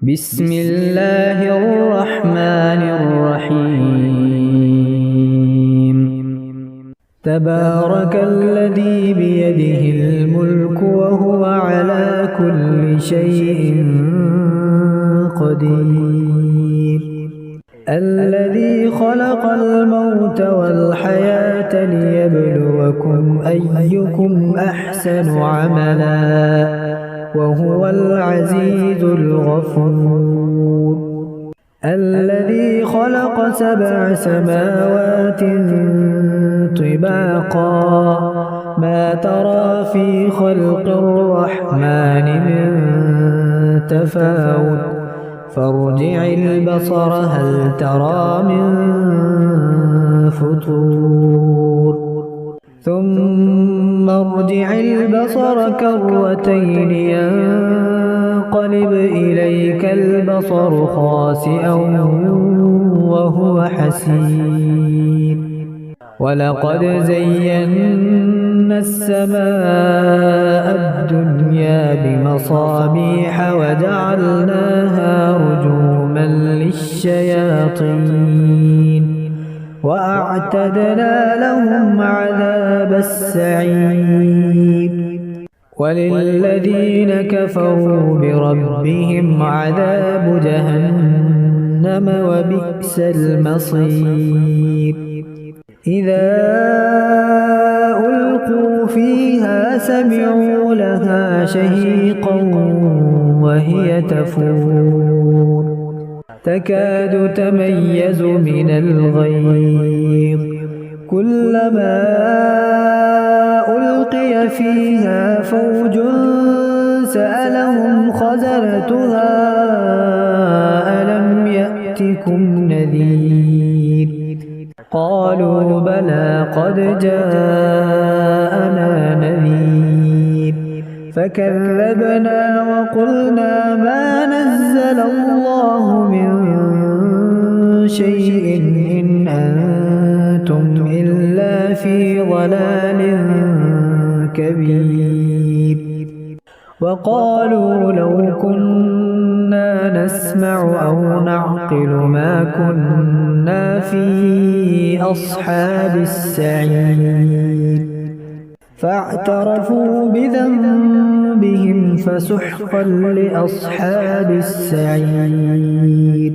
بسم الله الرحمن الرحيم. تبارك الذي بيده الملك وهو على كل شيء قدير. الذي خلق الموت والحياة ليبلوكم أيكم أحسن عملا وهو العزيز الغفور. الذي خلق 7 سماوات طباقا ما ترى في خلق الرحمن من تفاوت فارجع البصر هل ترى من فطور ثم ارجع البصر كرتين ينقلب إليك البصر خاسئا وهو حسير. ولقد زينا السماء الدنيا بمصابيح وجعلناها رجوما للشياطين وأعتدنا لهم عذاب السعير. وللذين كفروا بربهم عذاب جهنم وبئس المصير. إذا ألقوا فيها سمعوا لها شهيقا وهي تفور تكاد تميز من الغيظ كلما ألقي فيها فوج سألهم خزنتها ألم يأتكم نذير قالوا بلى قد جاءنا نذير فكذبنا وقلنا ما نزل الله من شيء إن أنتم إلا في ضلال كبير. وقالوا لو كنا نسمع أو نعقل ما كنا في أصحاب السعير فاعترفوا بذنبهم فسحقا لأصحاب السعير.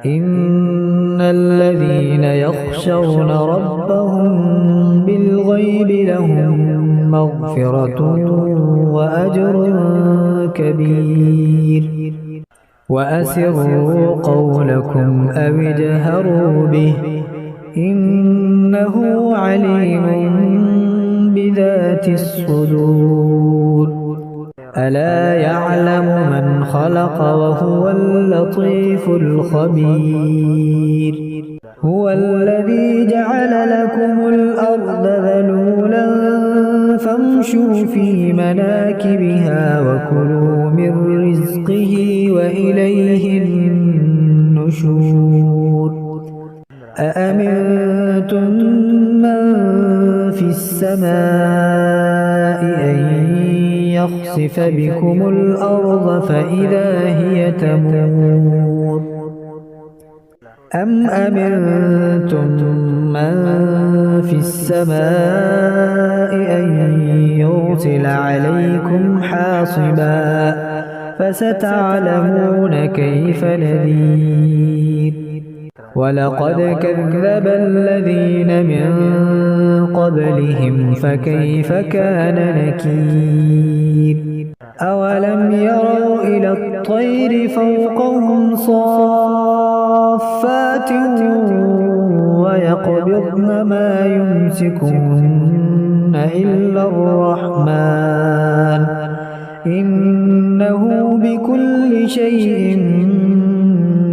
إن الذين يخشون ربهم بالغيب لهم مغفرة وأجر كبير. وأسروا قولكم أو اجهروا به إنه عليم بذات الصدور. ألا يعلم من خلق وهو اللطيف الخبير. هو الذي جعل لكم الأرض ذلولا فامشوا في مناكبها وكلوا من رزقه وإليه النشور. أأمنتم من في السماء أن يخسف بكم الأرض فإذا هي تمور أم أمنتم من في السماء أن يرسل عليكم حاصبا فستعلمون كيف نذير. ولقد كذب الذين من قبلهم فكيف كان نكير. أولم يروا إلى الطير فوقهم صافات ويقبضن ما يمسكهن إلا الرحمن إنه بكل شيء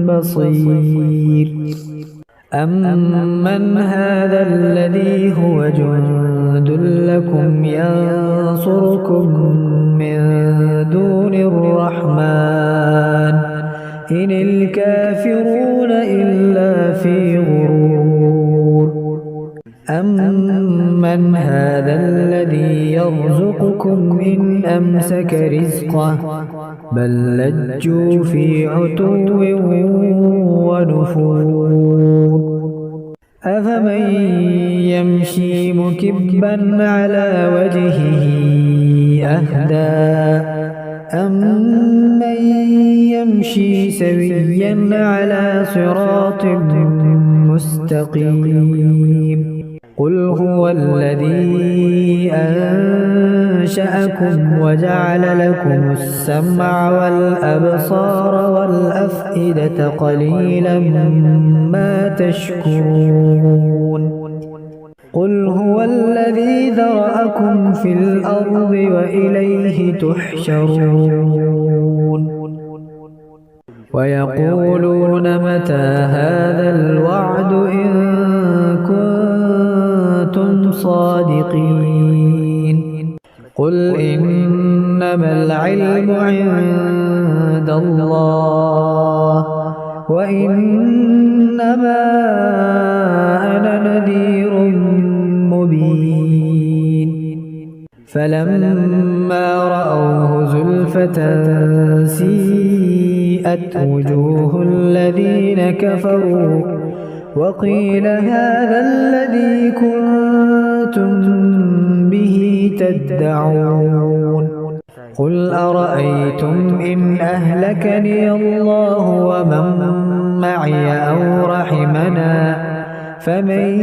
بصير. أمن هذا الذي هو جند لكم ينصركم من دون الرحمن إن الكافرون إلا في غرور. أمن هذا الذي يرزقكم إن أمسك رزقه بل لجوا في عتو ونفور أفمن يمشي مكبا على وجهه أهدى أمن يمشي سويا على صراط مستقيم قل هو الذي أنشأكم وجعل لكم السمع والأبصار والأفئدة قليلا ما تشكرون قل هو الذي ذرأكم في الأرض وإليه تحشرون ويقولون متى هذا الوعد إن كنتم صادقين قل إنما العلم عند الله وإنما أنا نذير مبين فلما رأوه زلفة سيئت وجوه الذين كفروا وقيل هذا الذي كنتم به تدعون قل أرأيتم إن أهلكني الله ومن معي أو رحمنا فمن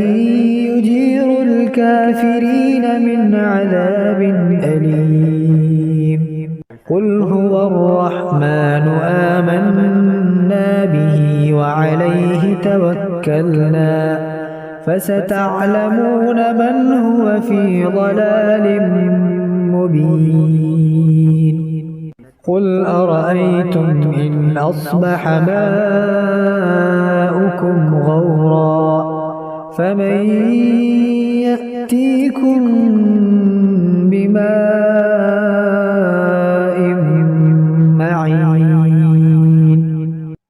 يجير الكافرين من عذاب أليم قل هو الرحمن آمنا به وعليه توكلنا فستعلمون من هو في ضلال مبين قل أرأيتم إن أصبح ماؤكم غورا فمن يأتيكم